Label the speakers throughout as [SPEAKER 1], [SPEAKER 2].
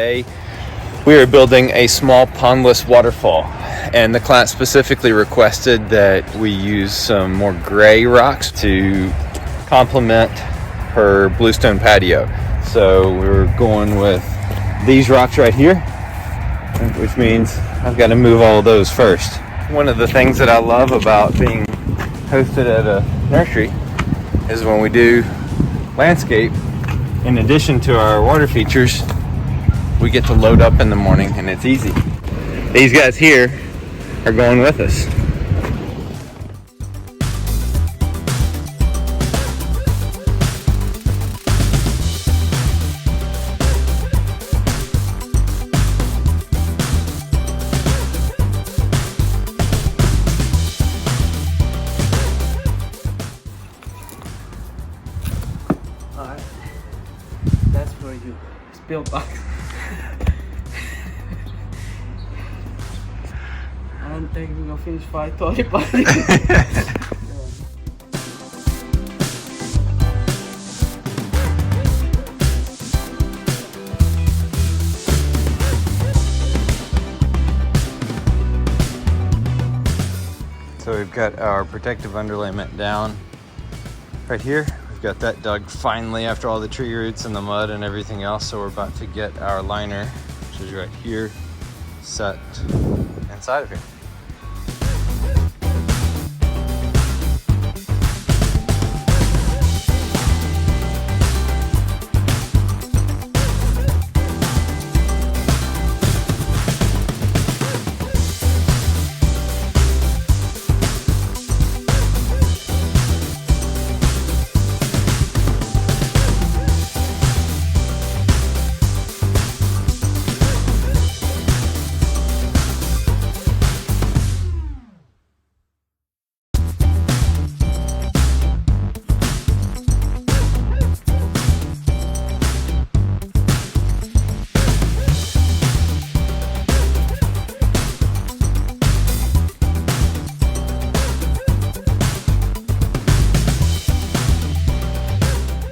[SPEAKER 1] Today we are building a small pondless waterfall, and the client specifically requested that we use some more gray rocks to complement her bluestone patio. So we're going with these rocks right here, which means I've got to move all of those first. One of the things that I love about being hosted at a nursery is when we do landscape, in addition to our water features, we get to load up in the morning and it's easy. These guys here are going with us.
[SPEAKER 2] Alright, that's for you. Spill box. I don't think we're gonna finish 5:30, but
[SPEAKER 1] So we've got our protective underlayment down right here. We've got that dug finally after all the tree roots and the mud and everything else. So we're about to get our liner, which is right here, set inside of here.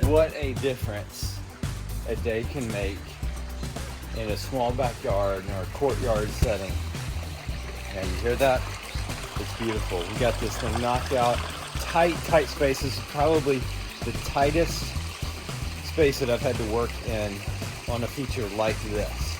[SPEAKER 1] What a difference a day can make in a small backyard or a courtyard setting. And you hear that? It's beautiful. We got this thing knocked out. Tight space. This is probably the tightest space that I've had to work in on a feature like this.